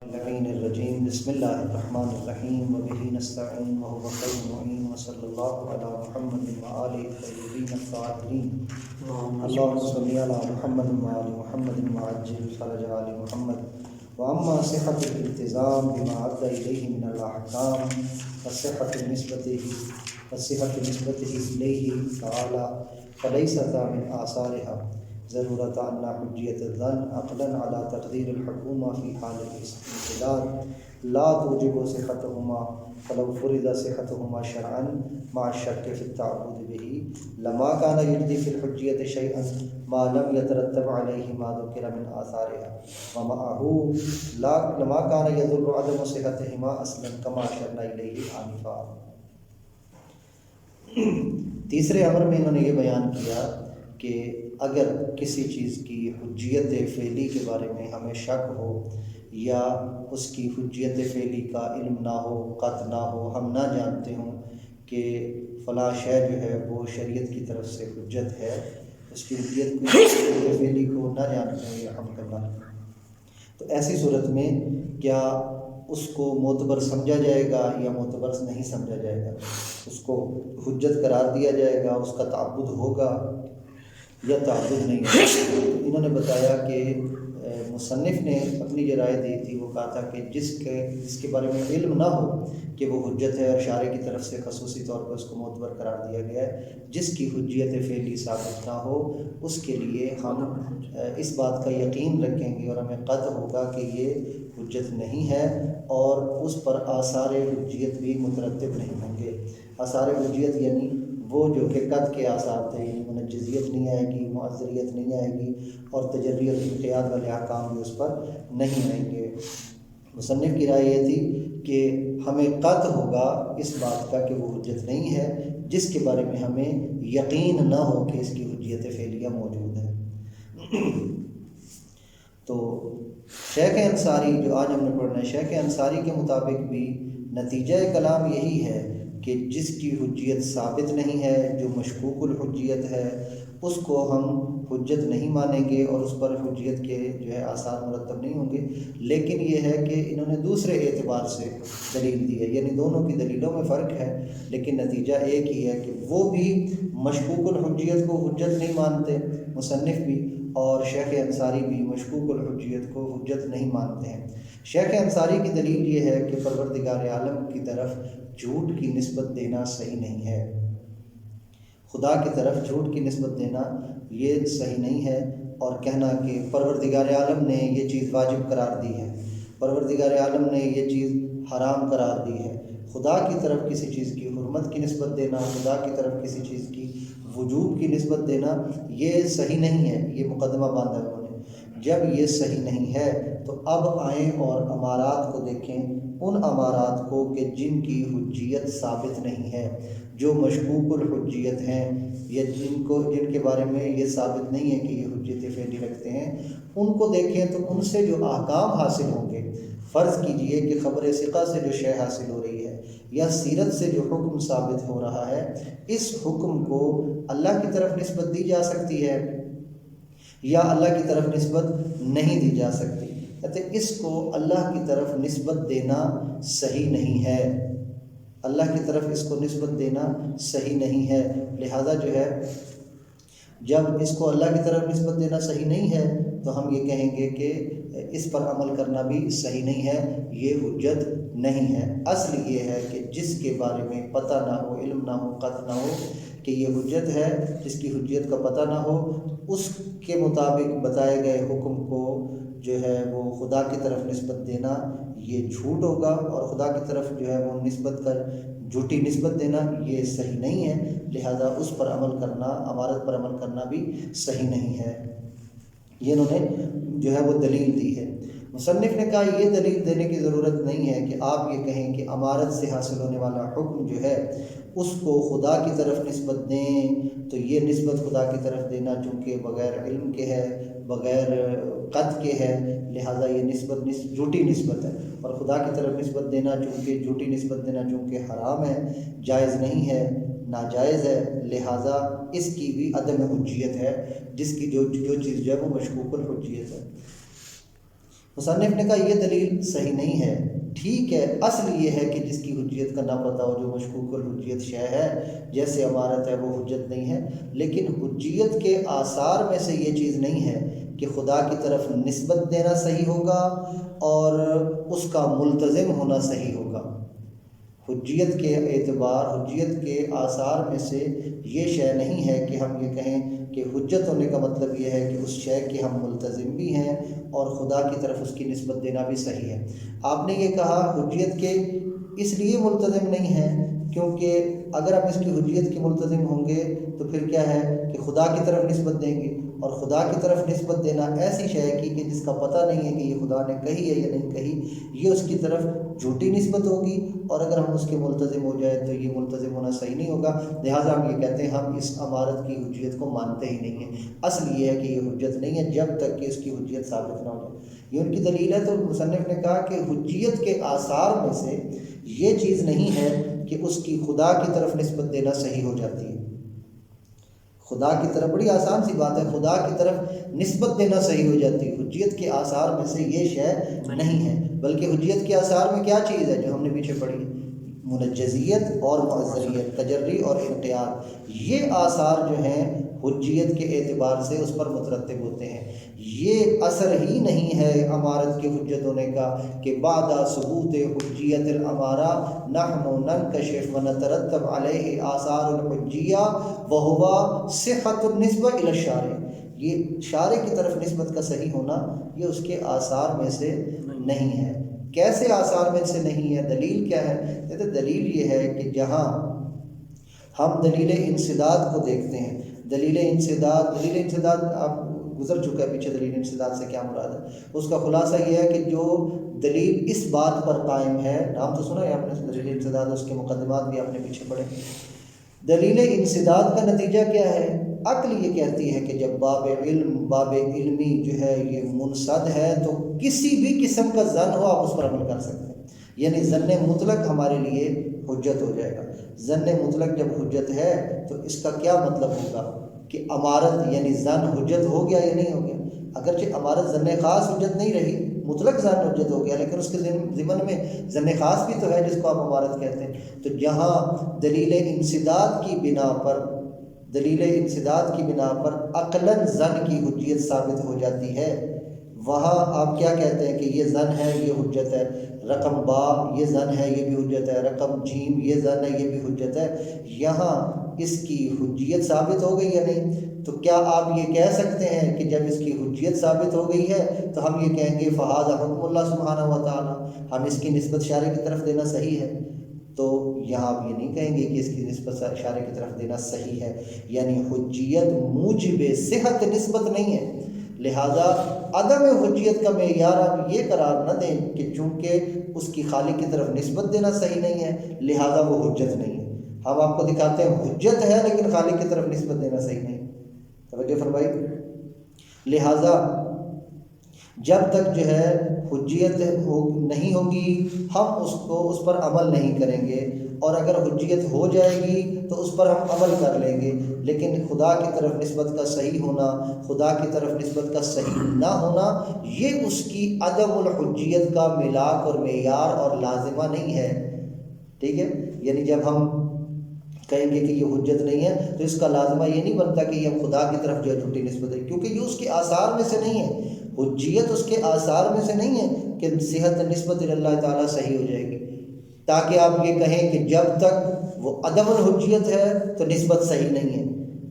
اللعين الرجيم بسم الله الرحمن الرحيم وبه نستعين وهو خير معين وصلى الله على محمد وآله الطيبين الطاهرين اللهم صل على محمد وآل محمد وعجل فرج آل محمد. وأما صحة الالتزام بما أدى إليه من الأحكام وصحة نسبته إليه تعالى فليست من آثارها ضرورت أن حجية الظن عقلا على تقدير الحكومة في حال الانسداد لا توجب صحتهما فلو فرض صحتهما شرعا مع الشك في التعبد به لما كان يجدي في الحجية شيئا ما لم يترتب عليه ما ذكر من آثارها ومعه لما كان يضر عدم صحتهما أصلا كما أشرنا إليه آنفا. تیسرے امر میں انہوں نے یہ بیان کیا کہ اگر کسی چیز کی حجیت فعلی کے بارے میں ہمیں شک ہو یا اس کی حجیت فعلی کا علم نہ ہو، قطع نہ ہو، ہم نہ جانتے ہوں کہ فلاں شے جو ہے وہ شریعت کی طرف سے حجت ہے، اس کی حجیت فعلی کو نہ جانتے ہوں یا ہم کرنا، تو ایسی صورت میں کیا اس کو معتبر سمجھا جائے گا یا معتبر نہیں سمجھا جائے گا؟ اس کو حجت قرار دیا جائے گا، اس کا تعبد ہوگا یا تعبد نہیں ہوگا؟ انہوں نے بتایا کہ مصنف نے اپنی جو رائے دی تھی وہ کہا تھا کہ جس کے بارے میں علم نہ ہو کہ وہ حجت ہے اور شارع کی طرف سے خصوصی طور پر اس کو معتبر قرار دیا گیا ہے، جس کی حجیت فعلی ثابت نہ ہو، اس کے لیے ہم اس بات کا یقین رکھیں گے اور ہمیں قطع ہوگا کہ یہ حجت نہیں ہے اور اس پر آثار حجیت بھی مترتب نہیں ہوں گے۔ آثار حجیت یعنی وہ جو کہ قطع کے آثار تھے، یعنی منجزیت نہیں آئے گی، معذریت نہیں آئے گی اور تجری اور انقیاد والے احکام بھی اس پر نہیں آئیں گے۔ مصنف کی رائے یہ تھی کہ ہمیں قطع ہوگا اس بات کا کہ وہ حجت نہیں ہے جس کے بارے میں ہمیں یقین نہ ہو کہ اس کی حجیت فعلیہ موجود ہے۔ تو شیخ انصاری جو آج ہم نے پڑھنا ہے، شیخ انصاری کے مطابق بھی نتیجہ کلام یہی ہے کہ جس کی حجیت ثابت نہیں ہے، جو مشکوک الحجیت ہے، اس کو ہم حجت نہیں مانیں گے اور اس پر حجیت کے جو ہے آثار مرتب نہیں ہوں گے۔ لیکن یہ ہے کہ انہوں نے دوسرے اعتبار سے دلیل دی ہے، یعنی دونوں کی دلیلوں میں فرق ہے لیکن نتیجہ ایک ہی ہے کہ وہ بھی مشکوک الحجیت کو حجت نہیں مانتے، مصنف بھی، اور شیخ انصاری بھی مشکوک الحجیت کو حجت نہیں مانتے ہیں۔ شیخ انصاری کی دلیل یہ ہے کہ پروردگار عالم کی طرف جھوٹ کی نسبت دینا صحیح نہیں ہے، خدا کی طرف جھوٹ کی نسبت دینا یہ صحیح نہیں ہے، اور کہنا کہ پروردگار عالم نے یہ چیز واجب قرار دی ہے، پروردگار عالم نے یہ چیز حرام قرار دی ہے، خدا کی طرف کسی چیز کی حرمت کی نسبت دینا، خدا کی طرف کسی چیز کی وجوب کی نسبت دینا یہ صحیح نہیں ہے، یہ مقدمہ باندھا ہے انہوں نے۔ جب یہ صحیح نہیں ہے تو اب آئیں اور امارات کو دیکھیں، ان امارات کو کہ جن کی حجیت ثابت نہیں ہے، جو مشکوک الحجیت ہیں یا جن کے بارے میں یہ ثابت نہیں ہے کہ یہ حجیت فعلی رکھتے ہیں، ان کو دیکھیں تو ان سے جو احکام حاصل ہوں گے، فرض کیجئے کہ خبر ثقہ سے جو شے حاصل ہو رہی ہے یا سیرت سے جو حکم ثابت ہو رہا ہے، اس حکم کو اللہ کی طرف نسبت دی جا سکتی ہے یا اللہ کی طرف نسبت نہیں دی جا سکتی، کہتے اس کو اللہ کی طرف نسبت دینا صحیح نہیں ہے، اللہ کی طرف اس کو نسبت دینا صحیح نہیں ہے، لہذا جو ہے جب اس کو اللہ کی طرف نسبت دینا صحیح نہیں ہے تو ہم یہ کہیں گے کہ اس پر عمل کرنا بھی صحیح نہیں ہے، یہ حجت نہیں ہے۔ اصل یہ ہے کہ جس کے بارے میں پتہ نہ ہو، علم نہ ہو، قطع نہ ہو کہ یہ حجت ہے، جس کی حجیت کا پتہ نہ ہو، اس کے مطابق بتائے گئے حکم کو جو ہے وہ خدا کی طرف نسبت دینا یہ جھوٹ ہوگا، اور خدا کی طرف جو ہے وہ نسبت کر جھوٹی نسبت دینا یہ صحیح نہیں ہے، لہذا اس پر عمل کرنا، امارت پر عمل کرنا بھی صحیح نہیں ہے۔ یہ انہوں نے جو ہے وہ دلیل دی ہے۔ مصنف نے کہا یہ دلیل دینے کی ضرورت نہیں ہے کہ آپ یہ کہیں کہ امارت سے حاصل ہونے والا حکم جو ہے اس کو خدا کی طرف نسبت دیں، تو یہ نسبت خدا کی طرف دینا چونکہ بغیر علم کے ہے، بغیر قطع کے ہے، لہٰذا یہ نسبت جھوٹی نسبت ہے، اور خدا کی طرف نسبت دینا چونکہ جھوٹی نسبت دینا چونکہ حرام ہے، جائز نہیں ہے، ناجائز ہے، لہٰذا اس کی بھی عدم حجیت ہے، جس کی جو چیز جو ہے وہ مشکوک الحجیت ہے۔ مصنف نے کہا یہ دلیل صحیح نہیں ہے، ٹھیک ہے اصل یہ ہے کہ جس کی حجیت کا نہ پتہ ہو، جو مشکوک الحجیت شے ہے جیسے امارت ہے، وہ حجت نہیں ہے، لیکن حجیت کے آثار میں سے یہ چیز نہیں ہے کہ خدا کی طرف نسبت دینا صحیح ہوگا اور اس کا ملتزم ہونا صحیح ہوگا۔ حجیت کے اعتبار، حجیت کے آثار میں سے یہ شے نہیں ہے کہ ہم یہ کہیں کہ حجت ہونے کا مطلب یہ ہے کہ اس شے کے ہم ملتزم بھی ہیں اور خدا کی طرف اس کی نسبت دینا بھی صحیح ہے۔ آپ نے یہ کہا حجیت کے اس لیے ملتزم نہیں ہیں کیونکہ اگر ہم اس کی حجیت کے ملتزم ہوں گے تو پھر کیا ہے کہ خدا کی طرف نسبت دیں گے، اور خدا کی طرف نسبت دینا ایسی شے کی کہ جس کا پتہ نہیں ہے کہ یہ خدا نے کہی ہے یا نہیں کہی، یہ اس کی طرف جھوٹی نسبت ہوگی، اور اگر ہم اس کے ملتزم ہو جائے تو یہ ملتزم ہونا صحیح نہیں ہوگا۔ لہٰذا ہم یہ کہتے ہیں ہم اس امارت کی حجیت کو مانتے ہی نہیں ہیں۔ اصل یہ ہے کہ یہ حجت نہیں ہے جب تک کہ اس کی حجیت ثابت نہ ہو جائے، یہ ان کی دلیل ہے۔ تو مصنف نے کہا کہ حجیت کے آثار میں سے یہ چیز نہیں ہے کہ اس کی خدا کی طرف نسبت دینا صحیح ہو جاتی ہے۔ خدا کی طرف، بڑی آسان سی بات ہے، خدا کی طرف نسبت دینا صحیح ہو جاتی ہے۔ حجیت کے آثار میں سے یہ شے نہیں ہے، بلکہ حجیت کے آثار میں کیا چیز ہے جو ہم نے پیچھے پڑھی ہے؟ منجزیت اور معذریت، تجری اور اختیار، یہ آثار جو ہیں حجیت کے اعتبار سے اس پر مترتب ہوتے ہیں۔ یہ اثر ہی نہیں ہے امارت کے حجت ہونے کا کہ بعد ثبوت حجیت الامارہ نحن ننکشف ونترتب علیہ آثار الحجیہ وہو صحت النسبہ الی الشارع، یہ شارع کی طرف نسبت کا صحیح ہونا یہ اس کے آثار میں سے نہیں ہے۔ کیسے آثار میں سے نہیں ہے؟ دلیل کیا ہے؟ کہتے دلیل یہ ہے کہ جہاں ہم دلیل انسداد کو دیکھتے ہیں، دلیل انسداد آپ گزر چکا ہے پیچھے، دلیل انسداد سے کیا مراد ہے؟ اس کا خلاصہ یہ ہے کہ جو دلیل اس بات پر قائم ہے، نام تو سنا ہے آپ نے دلیل انسداد، اس کے مقدمات بھی آپ نے پیچھے پڑھے۔ دلیل انسداد کا نتیجہ کیا ہے؟ عقل یہ کہتی ہے کہ جب باب علمی جو ہے یہ منسد ہے تو کسی بھی قسم کا ظن ہو آپ اس پر عمل کر سکتے ہیں، یعنی ظن مطلق ہمارے لیے حجت ہو جائے گا۔ ظن مطلق جب حجت ہے تو اس کا کیا مطلب ہوگا کہ امارت یعنی ظن حجت ہو گیا یا نہیں ہو گیا؟ اگرچہ امارت ظن خاص حجت نہیں رہی، مطلق ظن حجت ہو گیا، لیکن اس کے ضمن میں ظن خاص بھی تو ہے جس کو آپ امارت کہتے ہیں۔ تو جہاں دلیل انسداد کی بنا پر عقلاً ظن کی حجیت ثابت ہو جاتی ہے، وہاں آپ کیا کہتے ہیں کہ یہ ظن ہے یہ حجت ہے، رقم با یہ ظن ہے یہ بھی حجت ہے، رقم جیم یہ ظن ہے یہ بھی حجت ہے، یہاں اس کی حجیت ثابت ہو گئی یا نہیں؟ تو کیا آپ یہ کہہ سکتے ہیں کہ جب اس کی حجیت ثابت ہو گئی ہے تو ہم یہ کہیں گے فہذا حکم اللہ سبحانہ و تعالیٰ، ہم اس کی نسبت شارع کی طرف دینا صحیح ہے؟ تو یہاں آپ یہ نہیں کہیں گے کہ اس کی نسبت شارع کی طرف دینا صحیح ہے، یعنی حجیت موجب صحت نسبت نہیں ہے۔ لہٰذا عدم حجیت کا معیار آپ یہ قرار نہ دیں کہ چونکہ اس کی خالق کی طرف نسبت دینا صحیح نہیں ہے لہٰذا وہ حجت نہیں ہے۔ ہم آپ کو دکھاتے ہیں حجت ہے لیکن خالق کی طرف نسبت دینا صحیح نہیں، توجہ فرمائی۔ لہٰذا جب تک جو ہے حجیت نہیں ہوگی ہم اس پر عمل نہیں کریں گے، اور اگر حجیت ہو جائے گی تو اس پر ہم عمل کر لیں گے، لیکن خدا کی طرف نسبت کا صحیح ہونا، خدا کی طرف نسبت کا صحیح نہ ہونا، یہ اس کی عدم الحجیت کا ملاک اور معیار اور لازمہ نہیں ہے۔ ٹھیک ہے، یعنی جب ہم کہیں گے کہ یہ حجت نہیں ہے تو اس کا لازمہ یہ نہیں بنتا کہ یہ خدا کی طرف جو ہے جھوٹی نسبت ہے، کیونکہ یہ اس کے آثار میں سے نہیں ہے۔ حجیت اس کے آثار میں سے نہیں ہے کہ صحت نسبت اللہ تعالیٰ صحیح ہو جائے گی، تاکہ آپ یہ کہیں کہ جب تک وہ عدم الحجیت ہے تو نسبت صحیح نہیں ہے،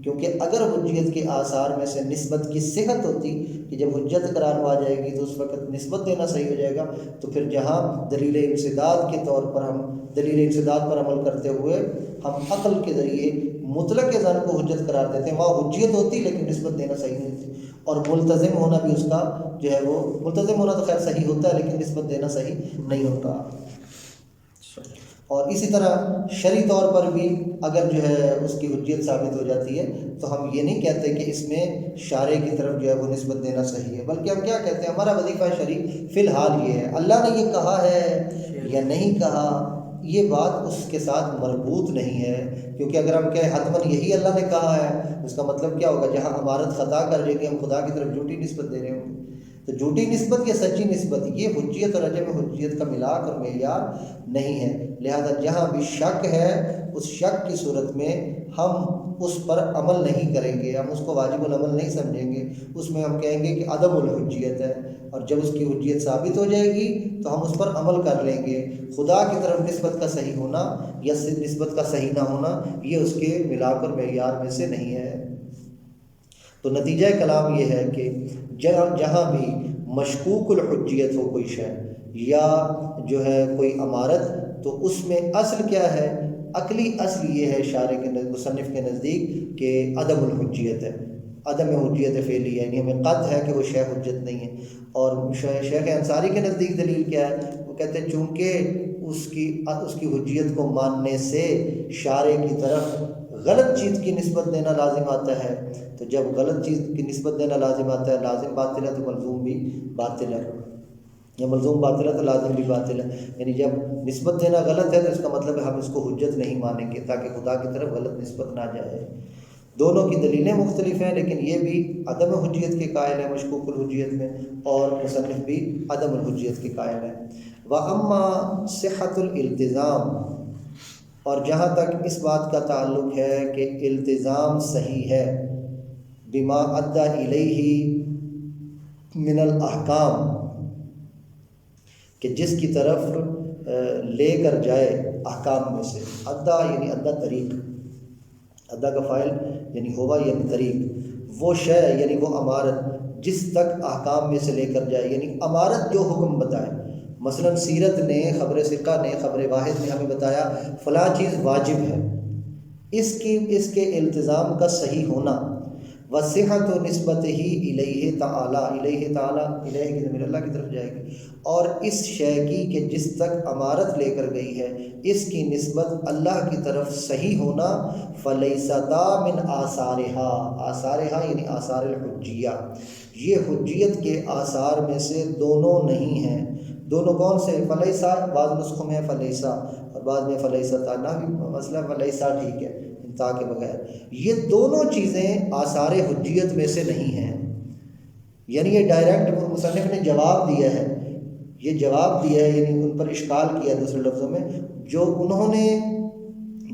کیونکہ اگر حجیت کے آثار میں سے نسبت کی صحت ہوتی کہ جب حجت قرار پا جائے گی تو اس وقت نسبت دینا صحیح ہو جائے گا، تو پھر جہاں دلیل انسداد کے طور پر ہم دلیل انسداد پر عمل کرتے ہوئے ہم عقل کے ذریعے مطلق ظن کو حجت قرار دیتے ہیں، وہاں حجیت ہوتی لیکن نسبت دینا صحیح نہیں ہوتی، اور ملتزم ہونا بھی اس کا جو ہے وہ ملتزم ہونا تو خیر صحیح ہوتا ہے لیکن نسبت دینا صحیح نہیں ہوتا۔ اور اسی طرح شرعی طور پر بھی اگر جو ہے اس کی حجیت ثابت ہو جاتی ہے تو ہم یہ نہیں کہتے کہ اس میں شارع کی طرف جو ہے وہ نسبت دینا صحیح ہے، بلکہ ہم کیا کہتے ہیں، ہمارا وظیفہ شرعی فی الحال یہ ہے، اللہ نے یہ کہا ہے یا نہیں کہا یہ بات اس کے ساتھ مربوط نہیں ہے، کیونکہ اگر ہم کہیں حتماً یہی اللہ نے کہا ہے اس کا مطلب کیا ہوگا، جہاں عمارت خطا کر لے گی ہم خدا کی طرف جھوٹی نسبت دے رہے ہوں گے۔ تو جھوٹی نسبت یا سچی نسبت یہ حجیت اور عدم حجیت کا ملاک اور معیار نہیں ہے۔ لہذا جہاں بھی شک ہے اس شک کی صورت میں ہم اس پر عمل نہیں کریں گے، ہم اس کو واجب العمل نہیں سمجھیں گے، اس میں ہم کہیں گے کہ عدم الحجیت ہے، اور جب اس کی حجیت ثابت ہو جائے گی تو ہم اس پر عمل کر لیں گے۔ خدا کی طرف نسبت کا صحیح ہونا یا نسبت کا صحیح نہ ہونا یہ اس کے ملاک اور معیار میں سے نہیں ہے۔ تو نتیجہ کلام یہ ہے کہ جہاں بھی مشکوک الحجیت ہو کوئی شے یا جو ہے کوئی عمارت، تو اس میں اصل کیا ہے؟ عقلی اصل یہ ہے شارح کے مصنف کے نزدیک کہ عدم الحجیت ہے، عدم حجیت فعلی ہے، یعنی ہمیں قطع ہے کہ وہ شے حجت نہیں ہے۔ اور شیخ انصاری کے نزدیک دلیل کیا ہے؟ وہ کہتے ہیں چونکہ اس کی حجیت کو ماننے سے شارع کی طرف غلط چیز کی نسبت دینا لازم آتا ہے، تو جب غلط چیز کی نسبت دینا لازم آتا ہے، لازم باطل ہے تو ملزوم بھی باطل ہے، یا ملزوم باطل ہے تو لازم بھی باطل ہے۔ یعنی جب نسبت دینا غلط ہے تو اس کا مطلب ہے ہم اس کو حجت نہیں مانیں گے تاکہ خدا کی طرف غلط نسبت نہ جائے۔ دونوں کی دلیلیں مختلف ہیں، لیکن یہ بھی عدم حجیت کے قائل ہے مشکوک الحجیت میں، اور مصنف بھی عدم الحجیت کے قائل ہے۔ وَأَمَّا صِحَّةُ الْإِلْتِزَامِ، اور جہاں تک اس بات کا تعلق ہے کہ التزام صحیح ہے، بما ادى الیہ من الاحکام، کہ جس کی طرف لے کر جائے احکام میں سے، ادا یعنی ادا طریق، ادا کا فاعل یعنی ہوا یعنی طریق، وہ شے یعنی وہ عمارت جس تک احکام میں سے لے کر جائے، یعنی عمارت جو حکم بتائے۔ مثلا سیرت نے، خبر ثقہ نے، خبر واحد نے ہمیں بتایا فلاں چیز واجب ہے، اس کے التزام کا صحیح ہونا، وصحت و نسبت ہی الیہ تعالی، الیہ تعالی الیہ کی ضمیر اللہ کی طرف جائے گی، اور اس شے کی کہ جس تک عمارت لے کر گئی ہے اس کی نسبت اللہ کی طرف صحیح ہونا، فلیستا من آثارہا، آثارہا یعنی آثار الحجیہ، یہ حجیت کے آثار میں سے دونوں نہیں ہیں۔ دونوں کون سے؟ فلیسا، بعض نسخوں میں فلیسا اور بعض میں فلیستا، نہ بھی مسئلہ فلیسا ٹھیک ہے تا کے بغیر، یہ دونوں چیزیں آثار حجیت میں سے نہیں ہیں۔ یعنی یہ ڈائریکٹ مصنف نے جواب دیا ہے، یہ جواب دیا ہے، یعنی ان پر اشکال کیا دوسرے لفظوں میں، جو انہوں نے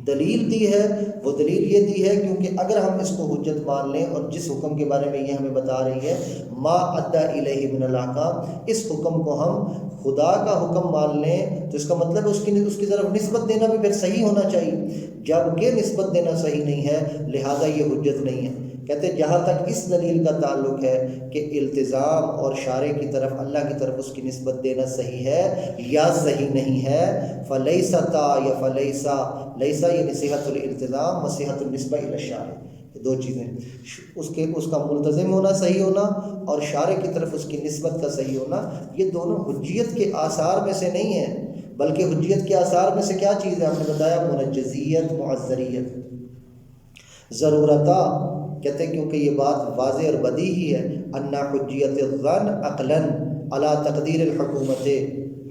دلیل دی ہے وہ دلیل یہ دی ہے کیونکہ اگر ہم اس کو حجت مان لیں اور جس حکم کے بارے میں یہ ہمیں بتا رہی ہے ما ادى الیہ من الاحکام، اس حکم کو ہم خدا کا حکم مان لیں تو اس کا مطلب اس کی طرف نسبت دینا بھی پھر صحیح ہونا چاہیے، جبکہ نسبت دینا صحیح نہیں ہے لہذا یہ حجت نہیں ہے۔ کہتے ہیں جہاں تک اس دلیل کا تعلق ہے کہ التزام اور شارع کی طرف، اللہ کی طرف اس کی نسبت دینا صحیح ہے یا صحیح نہیں ہے، فلیستا یا فلیسا، لیسا یعنی صحت الالتزام و صحت النسبہ الی الشارع، یہ دو چیزیں، اس کا ملتزم ہونا صحیح ہونا اور شارع کی طرف اس کی نسبت کا صحیح ہونا، یہ دونوں حجیت کے آثار میں سے نہیں ہیں، بلکہ حجیت کے آثار میں سے کیا چیز ہے؟ ہم نے بتایا منجزیت، معذریت، ضرورتہ، کہتے ہیں کیونکہ یہ بات واضح اور بدیہی ہے، ان حجیت الظن عقلا علی تقدیر الحکومت،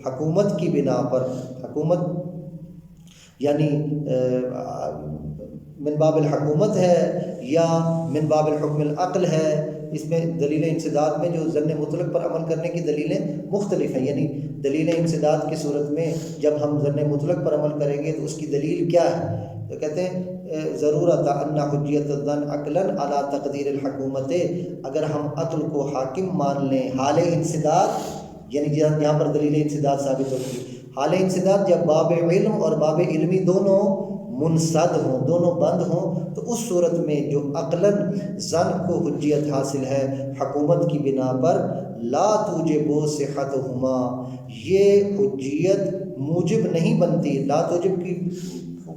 حکومت کی بنا پر، حکومت یعنی من باب الحکومت ہے یا من باب الحکم العقل ہے، اس میں دلیل انسداد میں جو ظن مطلق پر عمل کرنے کی دلیلیں مختلف ہیں، یعنی دلیل انسداد کی صورت میں جب ہم ظن مطلق پر عمل کریں گے تو اس کی دلیل کیا ہے؟ تو کہتے ہیں ضرورت ان حجیت الظن عقلا علی تقدیر الحکومت، اگر ہم عقل کو حاکم مان لیں حال انسداد، یعنی یہاں پر دلیل انسداد ثابت ہوتی ہے، حال انسداد جب باب علم اور باب علمی دونوں منسد ہوں، دونوں بند ہوں، تو اس صورت میں جو عقلاً ظن کو حجیت حاصل ہے حکومت کی بنا پر، لا توجب صحتہما، یہ حجیت موجب نہیں بنتی، لا توجب کی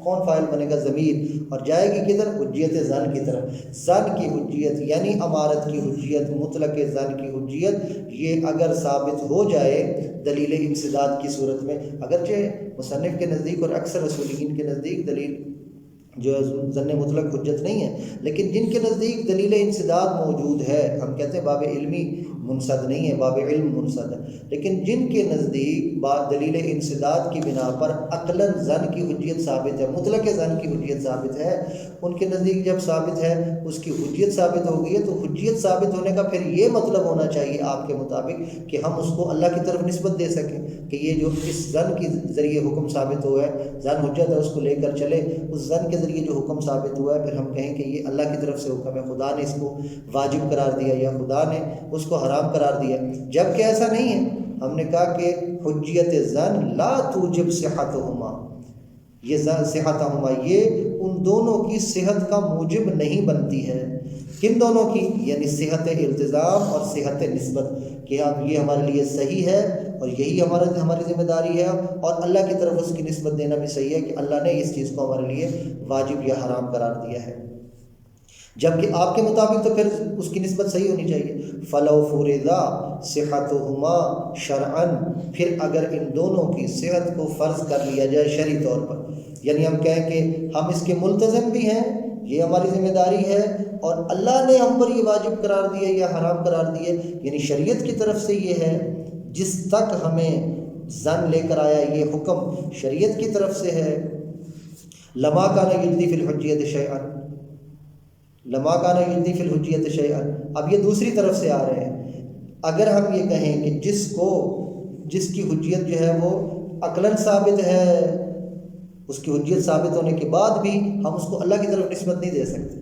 کون فاعل بنے گا؟ ضمیر، اور جائے گی کدھر؟ حجیت ظن کی طرف۔ ظن کی حجیت یعنی عمارت کی حجیت، مطلق ظن کی حجیت، یہ اگر ثابت ہو جائے دلیل انسداد کی صورت میں، اگرچہ مصنف کے نزدیک اور اکثر اصولین کے نزدیک دلیل جو ظن مطلق حجت نہیں ہے، لیکن جن کے نزدیک دلیل انسداد موجود ہے، ہم کہتے ہیں باب علمی منسد نہیں ہے، باب علم منسد ہے، لیکن جن کے نزدیک دلیل انسداد کی بنا پر عقلاً زن کی حجیت ثابت ہے، مطلق زن کی حجیت ثابت ہے، ان کے نزدیک جب ثابت ہے اس کی حجیت ثابت ہو گئی ہے، تو حجیت ثابت ہونے کا پھر یہ مطلب ہونا چاہیے آپ کے مطابق کہ ہم اس کو اللہ کی طرف نسبت دے سکیں، کہ یہ جو اس زن کے ذریعے حکم ثابت ہوا ہے، زن حجت ہے، اس کو لے کر چلے، اس زن کے ذریعے جو حکم ثابت ہوا ہے پھر ہم کہیں کہ یہ اللہ کی طرف سے حکم ہے، خدا نے اس کو واجب قرار دیا یا خدا نے اس کو حرام قرار دیا، جبکہ ایسا نہیں ہے۔ ہم نے کہا کہ حجیت زن لا توجب صحتہما، یہ صحتہما یہ ان دونوں کی صحت کا موجب نہیں بنتی ہے۔ کن دونوں کی؟ یعنی صحت التزام اور صحت نسبت، کہ اب یہ ہمارے لیے صحیح ہے اور یہی ہماری ذمہ داری ہے، اور اللہ کی طرف اس کی نسبت دینا بھی صحیح ہے کہ اللہ نے اس چیز کو ہمارے لیے واجب یا حرام قرار دیا ہے، جبکہ آپ کے مطابق تو پھر اس کی نسبت صحیح ہونی چاہیے۔ فلو فرضا صحتہما شرعا، پھر اگر ان دونوں کی صحت کو فرض کر لیا جائے شرعی طور پر، یعنی ہم کہیں کہ ہم اس کے ملتزم بھی ہیں، یہ ہماری ذمہ داری ہے، اور اللہ نے ہم پر یہ واجب قرار دیا یا حرام قرار دیے، یعنی شریعت کی طرف سے یہ ہے، جس تک ہمیں زن لے کر آیا یہ حکم شریعت کی طرف سے ہے۔ لما کان یجدی فی الحجیت شیئا، لما کان یجدی فی الحجیت شیئا، اب یہ دوسری طرف سے آ رہے ہیں۔ اگر ہم یہ کہیں کہ جس کی حجیت جو ہے وہ عقلاً ثابت ہے، اس کی حجیت ثابت ہونے کے بعد بھی ہم اس کو اللہ کی طرف نسبت نہیں دے سکتے،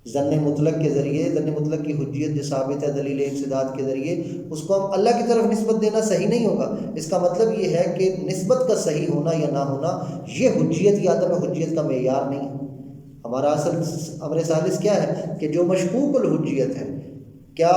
ظن مطلق کے ذریعے، ظن مطلق کی حجیت جو ثابت ہے دلیل انسداد کے ذریعے، اس کو ہم اللہ کی طرف نسبت دینا صحیح نہیں ہوگا۔ اس کا مطلب یہ ہے کہ نسبت کا صحیح ہونا یا نہ ہونا یہ حجیت یا عدم حجیت کا معیار نہیں ہے۔ ہمارا اصل امر ثالث کیا ہے کہ جو مشکوک الحجیت ہے، کیا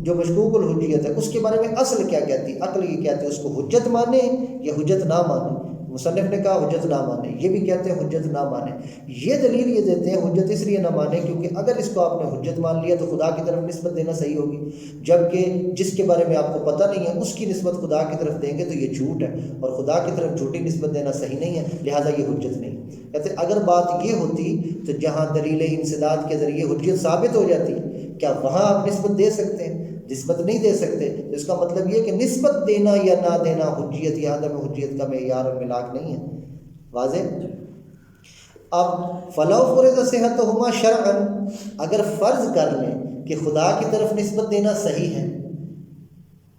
جو مشکوک الحجیت ہے اس کے بارے میں اصل کیا کہتی ہے؟ عقل یہ کہتے ہیں اس کو حجت مانے یا حجت نہ مانے۔ مصنف نے کہا حجت نہ مانے، یہ بھی کہتے ہیں حجت نہ مانے۔ یہ دلیل یہ دیتے ہیں حجت اس لیے نہ مانے کیونکہ اگر اس کو آپ نے حجت مان لیا تو خدا کی طرف نسبت دینا صحیح ہوگی، جبکہ جس کے بارے میں آپ کو پتہ نہیں ہے اس کی نسبت خدا کی طرف دیں گے تو یہ جھوٹ ہے، اور خدا کی طرف جھوٹی نسبت دینا صحیح نہیں ہے، لہٰذا یہ حجت نہیں۔ کہتے اگر بات یہ ہوتی تو جہاں دلیل انسداد کے ذریعے حجت ثابت ہو جاتی کیا وہاں آپ نسبت دے سکتے ہیں؟ نسبت نہیں دے سکتے، اس کا مطلب یہ کہ نسبت دینا یا نہ دینا حجیت یا عدم حجیت کا معیار اور ملاک نہیں ہے۔ واضح؟ اب فلو فرض صحتہما شرعا، اگر فرض کر لیں کہ خدا کی طرف نسبت دینا صحیح ہے،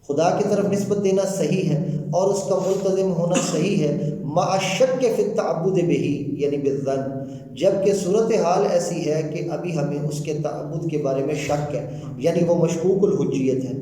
خدا کی طرف نسبت دینا صحیح ہے اور اس کا ملتزم ہونا صحیح ہے، مع الشک فی التعبد بہ یعنی بالظن، جبکہ صورتحال ایسی ہے کہ ابھی ہمیں اس کے تعبد کے بارے میں شک ہے، یعنی وہ مشکوک الحجیت ہے۔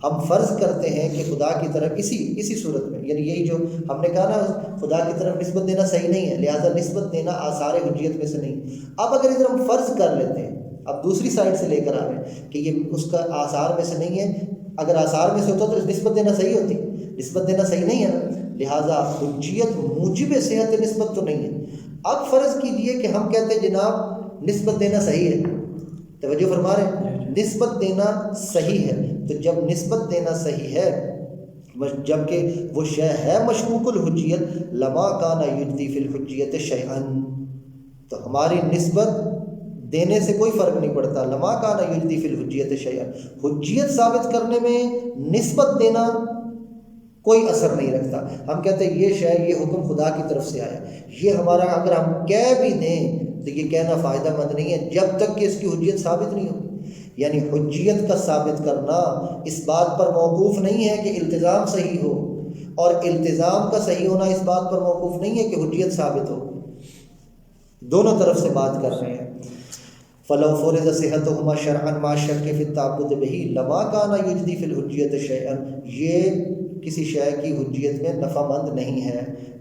ہم فرض کرتے ہیں کہ خدا کی طرف اسی صورت میں، یعنی یہی جو ہم نے کہا نا خدا کی طرف نسبت دینا صحیح نہیں ہے، لہٰذا نسبت دینا آثار حجیت میں سے نہیں۔ اب اگر ادھر ہم فرض کر لیتے ہیں، اب دوسری سائڈ سے لے کر آ رہے ہیں کہ یہ اس کا آثار میں سے نہیں ہے، اگر آثار میں سے ہوتا تو نسبت دینا صحیح ہوتی، نسبت دینا صحیح نہیں ہے نا، لہٰذا حجیت موجب صحت نسبت تو نہیں ہے۔ اب فرض کیجئے کہ ہم کہتے ہیں جناب نسبت دینا صحیح ہے، توجہ فرما رہے ہیں، نسبت دینا صحیح ہے، تو جب نسبت دینا صحیح ہے جبکہ وہ شے ہے مشکوک الحجیت، لما کان یجدی فی الحجیت شیئا، تو ہماری نسبت دینے سے کوئی فرق نہیں پڑتا، لما کان یجدی فی الحجیت شیئا، حجیت ثابت کرنے میں نسبت دینا کوئی اثر نہیں رکھتا۔ ہم کہتے ہیں یہ شے، یہ حکم خدا کی طرف سے آیا، یہ ہمارا اگر ہم کہہ بھی دیں تو یہ کہنا فائدہ مند نہیں ہے جب تک کہ اس کی حجیت ثابت نہیں ہوگی۔ یعنی حجیت کا ثابت کرنا اس بات پر موقوف نہیں ہے کہ التزام صحیح ہو، اور التزام کا صحیح ہونا اس بات پر موقوف نہیں ہے کہ حجیت ثابت ہو، دونوں طرف سے بات کر رہے ہیں۔ فلو فرض صحتہما شرعا مع الشک فی التعبد بہ لما کان یجدی فی الحجیت شیئا، یہ کسی شے کی حجیت میں نفع مند نہیں ہے۔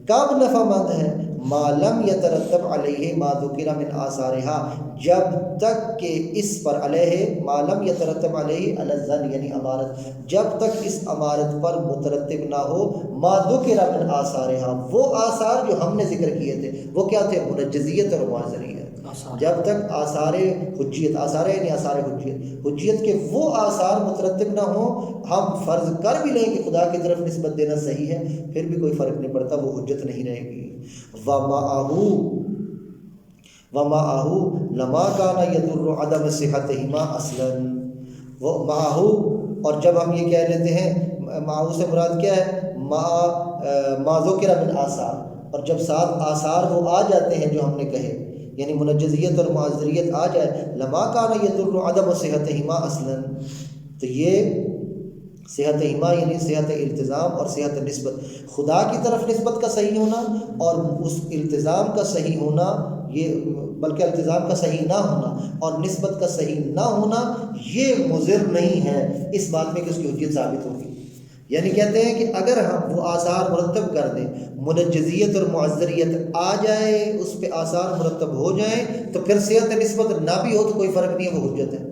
کب نفع مند ہے؟ ما لم یترتب علیہ ما ذکر من آثارہا، جب تک کہ اس پر علیہ ما لم یترتب علیہ علی الظن یعنی امارت، جب تک اس امارت پر مترتب نہ ہو ما ذکر من آثارہا، وہ آثار جو ہم نے ذکر کیے تھے وہ کیا تھے؟ منجزیت اور معذریت۔ جب تک آثار حجیت، آثار یعنی آثار حجیت، حجیت کے وہ آثار مترتب نہ ہوں، ہم فرض کر بھی لیں کہ خدا کی طرف نسبت دینا صحیح ہے، پھر بھی کوئی فرق نہیں پڑتا، وہ حجت نہیں رہے گی۔ وَمَعَهُ لَمَا كَانَ يَضُرُّ عَدَمَ صِحَتِهِمَا أَصْلًا، وہ معہو، اور جب ہم یہ کہہ لیتے ہیں معہو سے مراد کیا ہے، ما ذکر من آثار، اور جب ساتھ آثار وہ آ جاتے ہیں جو ہم نے کہے، یعنی منجزیت اور معذریت آ جائے، لما کان یضر عدم صحتہما اصلا، تو یہ صحت ایما یعنی صحت التزام اور صحت نسبت، خدا کی طرف نسبت کا صحیح ہونا اور اس التزام کا صحیح ہونا، یہ بلکہ التزام کا صحیح نہ ہونا اور نسبت کا صحیح نہ ہونا، یہ مضر نہیں ہے اس بات میں کہ اس کی حجیت ثابت ہوگی۔ یعنی کہتے ہیں کہ اگر ہم وہ آثار مرتب کر دیں، منجزیت اور معذریت آ جائے، اس پہ آثار مرتب ہو جائیں، تو پھر صحت نسبت نہ بھی ہو تو کوئی فرق نہیں ہے، وہ حجت ہے۔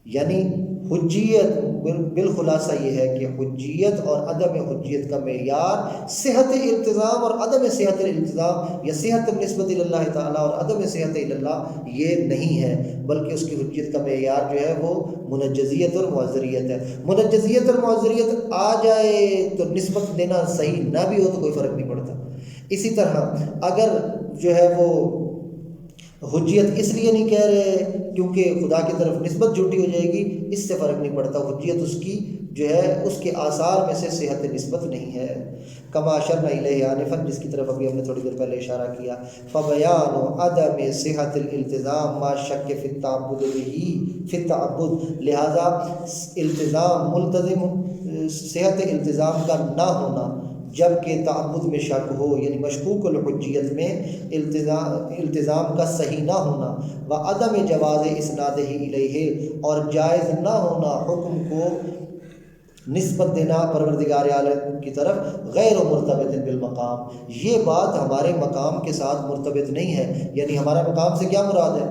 یعنی حجیت بالخلاصہ یہ ہے کہ حجیت اور عدم حجیت کا معیار صحت التزام اور عدم صحت التزام یا صحت نسبت اللہ تعالیٰ اور عدم صحت اللہ یہ نہیں ہے، بلکہ اس کی حجیت کا معیار جو ہے وہ منجزیت اور معذریت ہے۔ منجزیت اور معذریت آ جائے تو نسبت دینا صحیح نہ بھی ہو تو کوئی فرق نہیں پڑتا۔ اسی طرح اگر جو ہے وہ حجیت اس لیے نہیں کہہ رہے کیونکہ خدا کی طرف نسبت جھوٹی ہو جائے گی، اس سے فرق نہیں پڑتا، حجیت اس کی جو ہے اس کے آثار میں سے صحت نسبت نہیں ہے۔ کما اشرنا الیہ آنفا، جس کی طرف ابھی ہم نے تھوڑی دیر پہلے اشارہ کیا، فبیان عدم صحت الالتزام ما شک فی التعبد به فی التعبد، لہذا التزام ملتزم صحت التزام کا نہ ہونا جبکہ تعبد میں شک ہو، یعنی مشکوک الحجیت میں التزام کا صحیح نہ ہونا، وعدم جواز اسنادہ الیہ، اور جائز نہ ہونا حکم کو نسبت دینا پروردگار عالم کی طرف، غیر مرتبط بالمقام، یہ بات ہمارے مقام کے ساتھ مرتبط نہیں ہے۔ یعنی ہمارا مقام سے کیا مراد ہے؟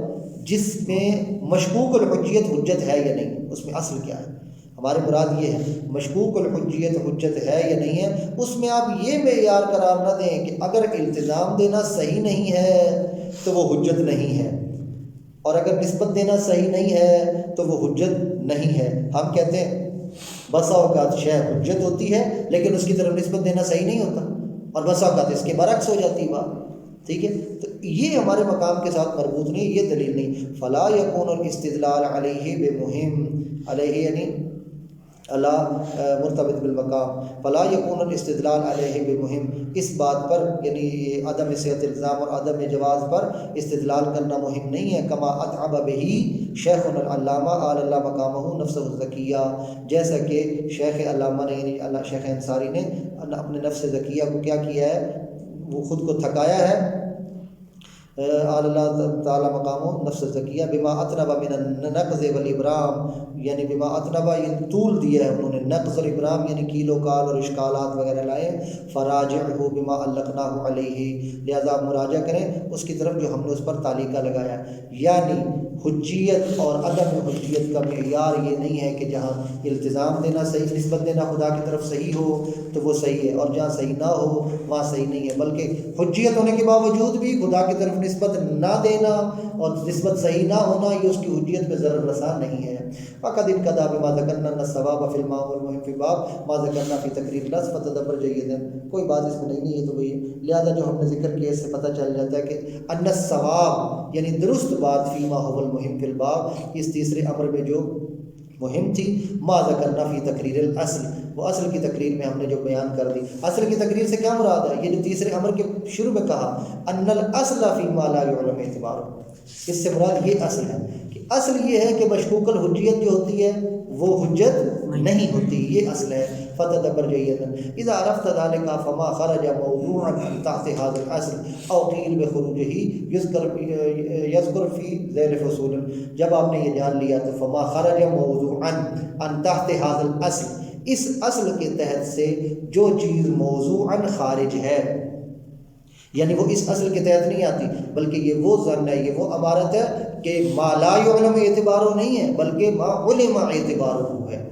جس میں مشکوک الحجیت حجت ہے یا نہیں، اس میں اصل کیا ہے، ہمارے مراد یہ ہے مشکوک الحجیت حجت ہے یا نہیں ہے، اس میں آپ یہ معیار قرار نہ دیں کہ اگر التزام دینا صحیح نہیں ہے تو وہ حجت نہیں ہے، اور اگر نسبت دینا صحیح نہیں ہے تو وہ حجت نہیں ہے۔ ہم کہتے ہیں بسا اوقات شے حجت ہوتی ہے لیکن اس کی طرف نسبت دینا صحیح نہیں ہوتا، اور بسا اوقات اس کے برعکس ہو جاتی ہے بات، ٹھیک ہے، تو یہ ہمارے مقام کے ساتھ مربوط نہیں، یہ دلیل نہیں۔ فلا یکون الاستدلال علیہ بمہم، علیہ یعنی اللہ مرتبط بالمقام، فلا یکون الاستدلال علیہ بمہم، اس بات پر یعنی عدم صحت التزام اور عدم جواز پر استدلال کرنا مہم نہیں ہے۔ کما اتعب بہ شیخنا العلامہ آل اللہ مقامہ نفسہ الزکیہ، جیسا کہ شیخ علامہ نے یعنی اللہ شیخ انصاری نے اپنے نفس زکیہ کو کیا کیا ہے، وہ خود کو تھکایا ہے، آل اللہ تعالیٰ مقامہ نفس زکیہ، بما اطنب من النقض والابرام، یعنی بما اطنب یہ طول دیا ہے انہوں نے، نقض اور ابرام یعنی کیل و کال اور اشکالات وغیرہ لائے، فراجعہ بما علقناہ علیہ، لہذا آپ مراجعہ کریں اس کی طرف جو ہم نے اس پر تعلیقہ لگایا۔ یعنی حجیت اور عدم حجیت کا معیار یہ نہیں ہے کہ جہاں التزام دینا صحیح، نسبت دینا خدا کی طرف صحیح ہو تو وہ صحیح ہے، اور جہاں صحیح نہ ہو وہاں صحیح نہیں ہے، بلکہ حجیت ہونے کے باوجود بھی خدا کی طرف نسبت نہ دینا اور نسبت صحیح نہ ہونا یہ اس کی حجیت میں ضرر رساں نہیں ہے۔ فقد انقضى بما ذكرنا ان الثواب في الماء والمهم في باب ما ذكرنا في تقریر اللفظ فتدبر جیدا، کوئی بات اس میں نہیں ہے تو وہی، لہذا جو ہم نے ذکر کیا اس سے پتہ چل جاتا ہے کہ ان الثواب یعنی درست بات فيما هو المهم في الباب، اس تیسرے امر میں جو مہم تھی، ما ذکرنا فی تقریر الاصل، وہ اصل کی تقریر میں ہم نے جو بیان کر دی۔ اصل کی تقریر سے کیا مراد ہے؟ یہ جو تیسرے امر کے شروع میں کہا ان الاصل فیما لا يعلم اعتبارہ، اس سے مراد یہ اصل ہے کہ اصل یہ ہے کہ مشکوک الحجیت جو ہوتی ہے وہ حجت نہیں ہوتی، یہ اصل ہے۔ فتدبر جیدا اذا عرفت ذلك فما خرج موضوعا تحت هذا الاصل او قيل بخروجه يذكر في ذيل فصول، جب آپ نے یہ جان لیا تو فما خرج موضوعا عن تحت هذا الاصل، اس اصل کے تحت سے جو چیز موضوعا خارج ہے، یعنی وہ اس اصل کے تحت نہیں آتی بلکہ یہ وہ ظن ہے، یہ وہ عبارت ہے کہ ما لا يعلم اعتبارہ نہیں ہے بلکہ ما علم اعتبارہ ہے،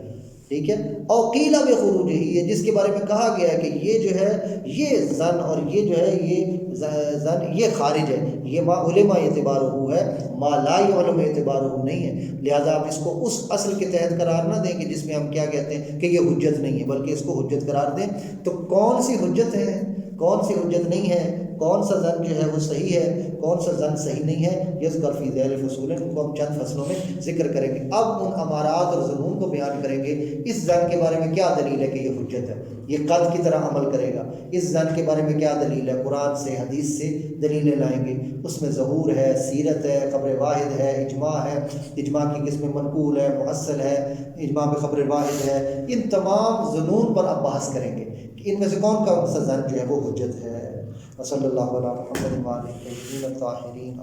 ٹھیک ہے، او قیل بخروجہ، یہ جس کے بارے میں کہا گیا ہے کہ یہ جو ہے یہ ظن اور یہ جو ہے یہ ظن یہ خارج ہے، یہ ما علم اعتبارہ ہے، ما لا يعلم اعتبارہ نہیں ہے، لہذا آپ اس کو اس اصل کے تحت قرار نہ دیں کہ جس میں ہم کیا کہتے ہیں کہ یہ حجت نہیں ہے، بلکہ اس کو حجت قرار دیں۔ تو کون سی حجت ہے؟ کون سی حجت نہیں ہے، کون سا زن جو ہے وہ صحیح ہے، کون سا زن صحیح نہیں ہے، یذکر فی ذیل فصول، ان کو ہم چند فصلوں میں ذکر کریں گے۔ اب ان امارات اور ظنون کو بیان کریں گے، اس زن کے بارے میں کیا دلیل ہے کہ یہ حجت ہے، یہ قد کی طرح عمل کرے گا، اس زن کے بارے میں کیا دلیل ہے، قرآن سے حدیث سے دلیلیں لائیں گے، اس میں ظہور ہے، سیرت ہے، خبر واحد ہے، اجماع ہے، اجماع کی قسم منقول ہے، محصل ہے، اجماع میں خبر واحد ہے، ان تمام ظنون پر اب بحث کریں گے کہ ان میں سے کون سا زن جو ہے وہ حجت ہے۔ وصلی اللہ علیہ محمد وآلہ الطاہرین۔